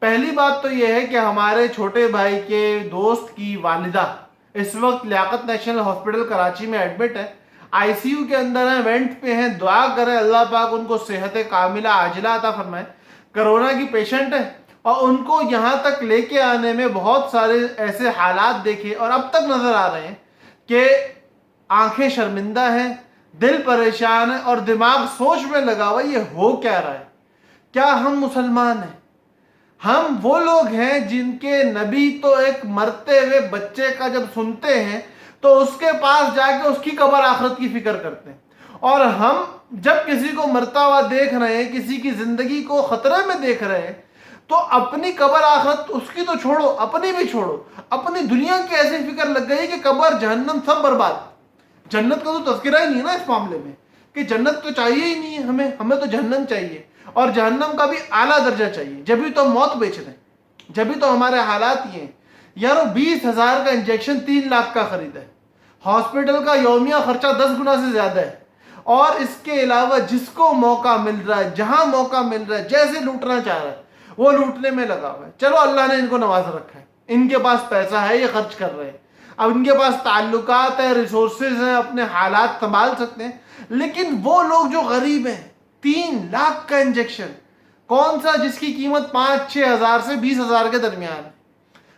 پہلی بات تو یہ ہے کہ ہمارے چھوٹے بھائی کے دوست کی والدہ اس وقت لیاقت نیشنل ہاسپٹل کراچی میں ایڈمٹ ہے، آئی سی یو کے اندر ہیں، وینٹ پہ ہیں. دعا کریں اللہ پاک ان کو صحت کاملہ عاجلہ عطا فرمائے. کرونا کی پیشنٹ ہے اور ان کو یہاں تک لے کے آنے میں بہت سارے ایسے حالات دیکھے اور اب تک نظر آ رہے ہیں کہ آنکھیں شرمندہ ہیں، دل پریشان ہے اور دماغ سوچ میں لگا ہوا یہ ہو کیا رہا ہے. کیا ہم مسلمان ہیں؟ ہم وہ لوگ ہیں جن کے نبی تو ایک مرتے ہوئے بچے کا جب سنتے ہیں تو اس کے پاس جا کے اس کی قبر آخرت کی فکر کرتے ہیں، اور ہم جب کسی کو مرتا ہوا دیکھ رہے ہیں، کسی کی زندگی کو خطرے میں دیکھ رہے ہیں، تو اپنی قبر آخرت اس کی تو چھوڑو، اپنی بھی چھوڑو، اپنی دنیا کی ایسی فکر لگ گئی کہ قبر جہنم سب برباد. جنت کا تو تذکرہ ہی نہیں ہے نا اس معاملے میں، کہ جنت تو چاہیے ہی نہیں ہے ہمیں تو جہنم چاہیے، اور جہنم کا بھی اعلیٰ درجہ چاہیے. جبھی تو موت بیچ رہے ہیں، جبھی تو ہمارے حالات یہ ہیں. یارو 20,000 کا انجیکشن 3 لاکھ کا خریدا ہے، ہاسپٹل کا یومیہ خرچہ 10 گنا سے زیادہ ہے، اور اس کے علاوہ جس کو موقع مل رہا ہے، جہاں موقع مل رہا ہے، جیسے لوٹنا چاہ رہا ہے وہ لوٹنے میں لگا ہوا ہے. چلو اللہ نے ان کو نواز رکھا ہے، ان کے پاس پیسہ ہے، یہ خرچ کر رہے ہیں، اب ان کے پاس تعلقات ہیں، ریسورسز ہیں، اپنے حالات سنبھال سکتے ہیں. لیکن وہ لوگ جو غریب ہیں، 3 لاکھ کا انجیکشن، کون سا جس کی قیمت 5-6 ہزار سے 20,000 کے درمیان ہے،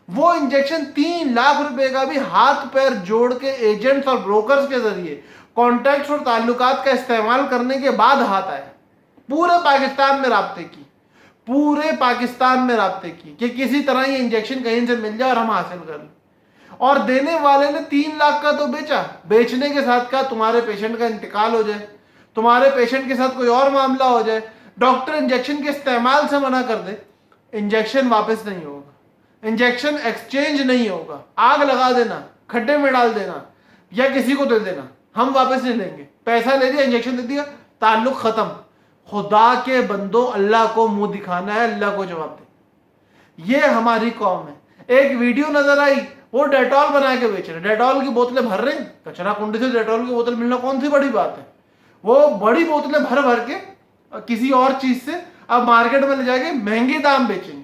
وہ انجیکشن 3 لاکھ روپے کا بھی ہاتھ پیر جوڑ کے ایجنٹس اور بروکرز کے ذریعے کانٹیکٹس اور تعلقات کا استعمال کرنے کے بعد ہاتھ آیا. پورے پاکستان میں رابطے کی، پورے پاکستان میں رابطے کی کہ کسی طرح یہ انجیکشن کہیں سے مل جائے اور ہم حاصل کر لیں. اور دینے والے نے 3 لاکھ کا تو بیچا، بیچنے کے ساتھ کہا تمہارے پیشنٹ کا انتقال ہو جائے، تمہارے پیشنٹ کے ساتھ کوئی اور معاملہ ہو جائے، ڈاکٹر انجیکشن کے استعمال سے منع کر دے، انجیکشن واپس نہیں ہوگا، انجیکشن ایکسچینج نہیں ہوگا، آگ لگا دینا، کھڈے میں ڈال دینا یا کسی کو دے دینا، ہم واپس نہیں لیں گے. پیسہ لے دیا، انجیکشن دے دیا، تعلق ختم. خدا کے بندوں، اللہ کو منہ دکھانا ہے، اللہ کو جواب دے. یہ ہماری قوم ہے. ایک ویڈیو نظر آئی، وہ ڈیٹول بنا کے بیچ رہے، ڈیٹول کی بوتلیں بھر رہے ہیں، کچرا کنڈی سے ڈیٹول کی بوتل ملنا کون سی بڑی بات ہے. وہ بڑی بوتلیں بھر بھر کے کسی اور چیز سے اب مارکیٹ میں لے جا کے مہنگے دام بیچیں گے.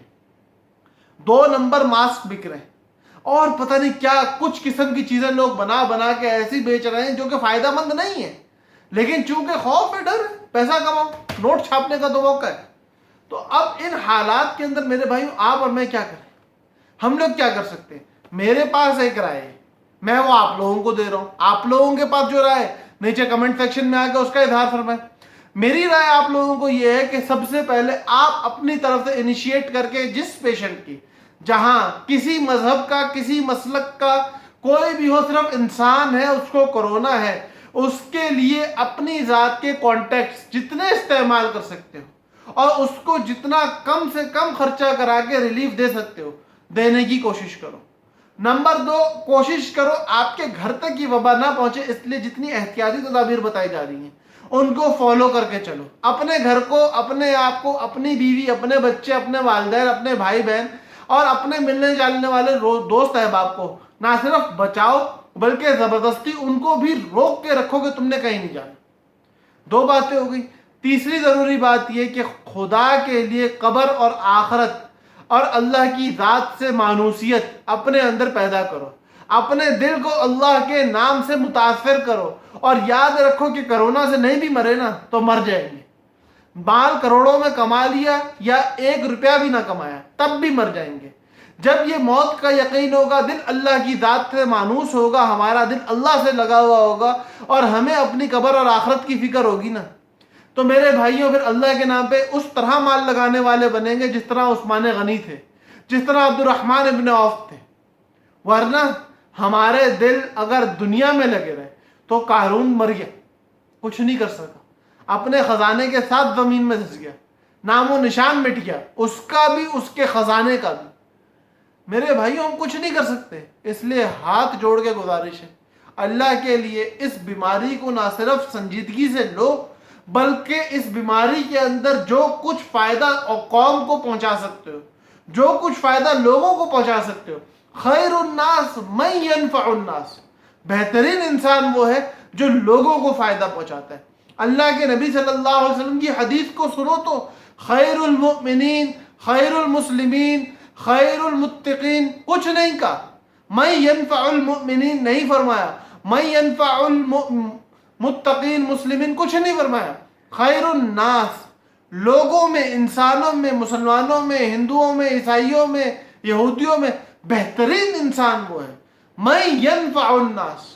2 نمبر ماسک بک رہے ہیں، اور پتہ نہیں کیا کچھ قسم کی چیزیں لوگ بنا بنا کے ایسی بیچ رہے ہیں جو کہ فائدہ مند نہیں ہے، لیکن چونکہ خوف ہے، ڈر ہے، پیسہ کماؤ، نوٹ چھاپنے کا تو موقع ہے. تو اب ان حالات کے اندر میرے بھائیو آپ اور میں کیا کریں؟ ہم لوگ کیا کر سکتے ہیں؟ میرے پاس ایک رائے ہے، میں وہ آپ لوگوں کو دے رہا ہوں. آپ لوگوں کے پاس جو رائے ہے نیچے کمنٹ سیکشن میں آ کے اس کا اظہار فرمائیں. میری رائے آپ لوگوں کو یہ ہے کہ سب سے پہلے آپ اپنی طرف سے انیشیٹ کر کے جس پیشنٹ کی، جہاں کسی مذہب کا، کسی مسلک کا کوئی بھی ہو، صرف انسان ہے، اس کو کرونا ہے، اس کے لیے اپنی ذات کے کانٹیکٹس جتنے استعمال کر سکتے ہو اور اس کو جتنا کم سے کم خرچہ کرا کے ریلیف دے سکتے ہو، دینے کی کوشش کرو. نمبر 2، کوشش کرو آپ کے گھر تک یہ وبا نہ پہنچے، اس لیے جتنی احتیاطی تدابیر بتائی جا رہی ہیں ان کو فالو کر کے چلو. اپنے گھر کو، اپنے آپ کو، اپنی بیوی، اپنے بچے، اپنے والدین، اپنے بھائی بہن اور اپنے ملنے جاننے والے دوست احباب کو نہ صرف بچاؤ بلکہ زبردستی ان کو بھی روک کے رکھو کہ تم نے کہیں نہیں جانا. 2 باتیں ہو گئی. تیسری ضروری بات یہ کہ خدا کے لیے قبر اور آخرت اور اللہ کی ذات سے مانوسیت اپنے اندر پیدا کرو، اپنے دل کو اللہ کے نام سے متاثر کرو، اور یاد رکھو کہ کرونا سے نہیں بھی مرے نا تو مر جائیں گے. مال کروڑوں میں کما لیا یا 1 روپیہ بھی نہ کمایا تب بھی مر جائیں گے. جب یہ موت کا یقین ہوگا، دل اللہ کی ذات سے مانوس ہوگا، ہمارا دل اللہ سے لگا ہوا ہوگا اور ہمیں اپنی قبر اور آخرت کی فکر ہوگی نا، تو میرے بھائیوں پھر اللہ کے نام پہ اس طرح مال لگانے والے بنیں گے جس طرح عثمان غنی تھے، جس طرح عبد الرحمن ابن عوف تھے. ورنہ ہمارے دل اگر دنیا میں لگے رہے تو قارون مر گیا، کچھ نہیں کر سکا، اپنے خزانے کے ساتھ زمین میں دھس گیا، نام و نشان مٹ گیا، اس کا بھی، اس کے خزانے کا بھی. میرے بھائیوں ہم کچھ نہیں کر سکتے، اس لیے ہاتھ جوڑ کے گزارش ہے، اللہ کے لیے اس بیماری کو نہ صرف سنجیدگی سے لو بلکہ اس بیماری کے اندر جو کچھ فائدہ اور قوم کو پہنچا سکتے ہو، جو کچھ فائدہ لوگوں کو پہنچا سکتے ہو. خیر الناس من ينفع الناس، بہترین انسان وہ ہے جو لوگوں کو فائدہ پہنچاتا ہے. اللہ کے نبی صلی اللہ علیہ وسلم کی حدیث کو سنو تو خیر المؤمنین خیر المسلمین، خیر المتقین کچھ نہیں کہا، من ینفع المؤمنین نہیں فرمایا، من ینفع المتقین مسلمین کچھ نہیں فرمایا، خیر الناس لوگوں میں، انسانوں میں، مسلمانوں میں، ہندوؤں میں، عیسائیوں میں، یہودیوں میں بہترین انسان وہ ہے من ینفع الناس،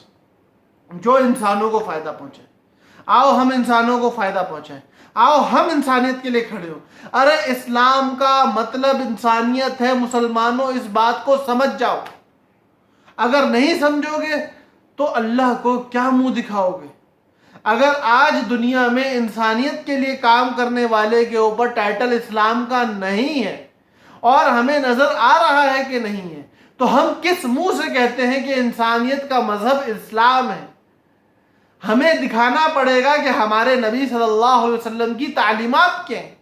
جو انسانوں کو فائدہ پہنچے۔ آؤ ہم انسانوں کو فائدہ پہنچائیں، آؤ ہم انسانیت کے لیے کھڑے ہوں۔ ارے اسلام کا مطلب انسانیت ہے، مسلمانوں اس بات کو سمجھ جاؤ۔ اگر نہیں سمجھو گے تو اللہ کو کیا منہ دکھاؤ گے؟ اگر آج دنیا میں انسانیت کے لیے کام کرنے والے کے اوپر ٹائٹل اسلام کا نہیں ہے اور ہمیں نظر آ رہا ہے کہ نہیں ہے، تو ہم کس منہ سے کہتے ہیں کہ انسانیت کا مذہب اسلام ہے؟ ہمیں دکھانا پڑے گا کہ ہمارے نبی صلی اللہ علیہ وسلم کی تعلیمات کیا ہیں،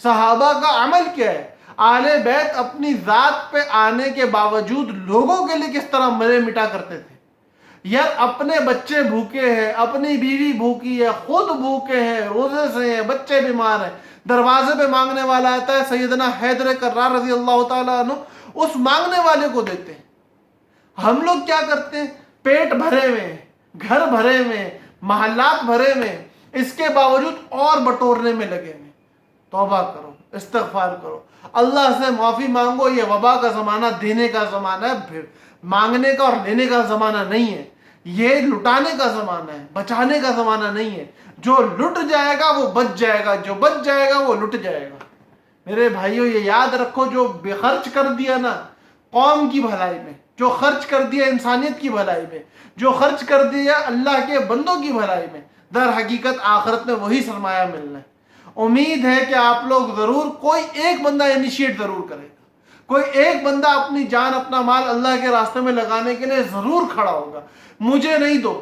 صحابہ کا عمل کیا ہے، آل بیت اپنی ذات پہ آنے کے باوجود لوگوں کے لیے کس طرح مرے مٹا کرتے تھے۔ یار اپنے بچے بھوکے ہیں، اپنی بیوی بھوکی ہے، خود بھوکے ہیں، روزے سے ہیں، بچے بیمار ہیں، دروازے پہ مانگنے والا آتا ہے، سیدنا حیدر کرار رضی اللہ تعالیٰ عنہ اس مانگنے والے کو دیتے ہیں۔ ہم لوگ کیا کرتے ہیں؟ پیٹ بھرے ہوئے، گھر بھرے ہوئے، محلات بھرے ہوئے، اس کے باوجود اور بٹورنے میں لگے ہوئے۔ توبہ کرو، استغفار کرو، اللہ سے معافی مانگو۔ یہ وبا کا زمانہ دینے کا زمانہ ہے، پھر مانگنے کا اور لینے کا زمانہ نہیں ہے۔ یہ لٹانے کا زمانہ ہے، بچانے کا زمانہ نہیں ہے۔ جو لٹ جائے گا وہ بچ جائے گا، جو بچ جائے گا وہ لٹ جائے گا۔ میرے بھائیوں یہ یاد رکھو، جو بے خرچ کر دیا نا قوم کی بھلائی میں، جو خرچ کر دیا انسانیت کی بھلائی میں، جو خرچ کر دیا اللہ کے بندوں کی بھلائی میں، در حقیقت آخرت میں وہی سرمایہ ملنا ہے۔ امید ہے کہ آپ لوگ ضرور کوئی ایک بندہ انیشیٹ ضرور کرے گا، کوئی ایک بندہ اپنی جان اپنا مال اللہ کے راستے میں لگانے کے لیے ضرور کھڑا ہوگا۔ مجھے نہیں دو،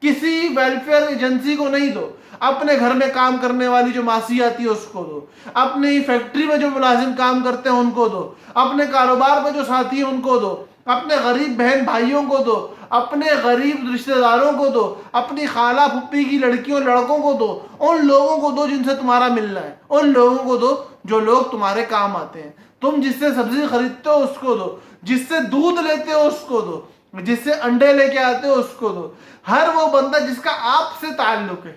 کسی ویلفیئر ایجنسی کو نہیں دو، اپنے گھر میں کام کرنے والی جو ماسی آتی ہے اس کو دو، اپنی فیکٹری میں جو ملازم کام کرتے ہیں ان کو دو، اپنے کاروبار میں جو ساتھی ہیں ان کو دو، اپنے غریب بہن بھائیوں کو دو، اپنے غریب رشتہ داروں کو دو، اپنی خالہ پھپھی کی لڑکیوں لڑکوں کو دو، ان لوگوں کو دو جن سے تمہارا ملنا ہے، ان لوگوں کو دو جو لوگ تمہارے کام آتے ہیں۔ تم جس سے سبزی خریدتے ہو اس کو دو، جس سے دودھ لیتے ہو اس کو دو، جس سے انڈے لے کے آتے ہو اس کو دو۔ ہر وہ بندہ جس کا آپ سے تعلق ہے،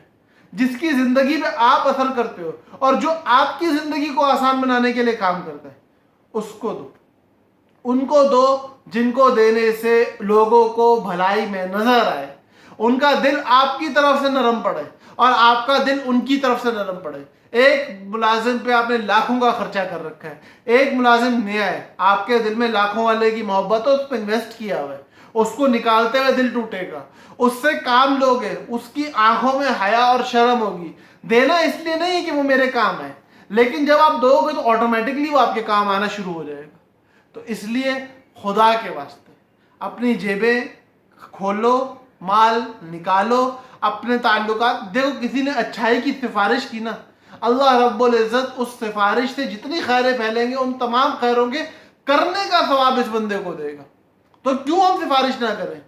جس کی زندگی میں آپ اثر کرتے ہو اور جو آپ کی زندگی کو آسان بنانے کے لیے کام کرتا ہے، اس کو دو۔ ان کو دو جن کو دینے سے لوگوں کو بھلائی میں نظر آئے، ان کا دل آپ کی طرف سے نرم پڑے اور آپ کا دل ان کی طرف سے نرم پڑے۔ ایک ملازم پہ آپ نے لاکھوں کا خرچہ کر رکھا ہے، ایک ملازم نیا ہے، آپ کے دل میں لاکھوں والے کی محبت ہے، اس پہ انویسٹ کیا ہوا ہے، اس کو نکالتے ہوئے دل ٹوٹے گا، اس سے کام لوگے، اس کی آنکھوں میں حیا اور شرم ہوگی۔ دینا اس لیے نہیں کہ وہ میرے کام ہے، لیکن جب آپ دو گے تو آٹومیٹکلی وہ آپ کے کام آنا شروع ہو جائے گا۔ تو اس لیے خدا کے واسطے اپنی جیبیں کھولو، مال نکالو، اپنے تعلقات دیکھو۔ کسی نے اچھائی کی سفارش کی نا، اللہ رب العزت اس سفارش سے جتنی خیریں پھیلیں گے ان تمام خیروں کے کرنے کا ثواب اس بندے کو دے گا۔ تو کیوں ہم سفارش نہ کریں؟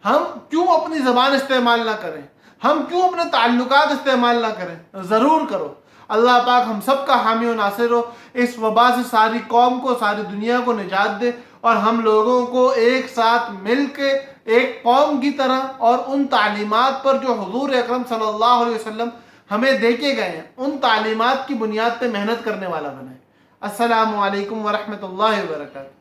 ہم کیوں اپنی زبان استعمال نہ کریں؟ ہم کیوں اپنے تعلقات استعمال نہ کریں؟ ضرور کرو۔ اللہ پاک ہم سب کا حامی و ناصر ہو، اس وبا سے ساری قوم کو، ساری دنیا کو نجات دے، اور ہم لوگوں کو ایک ساتھ مل کے ایک قوم کی طرح اور ان تعلیمات پر جو حضور اکرم صلی اللہ علیہ وسلم ہمیں دے کے گئے ہیں، ان تعلیمات کی بنیاد پہ محنت کرنے والا بنائے۔ السلام علیکم ورحمۃ اللہ وبرکاتہ۔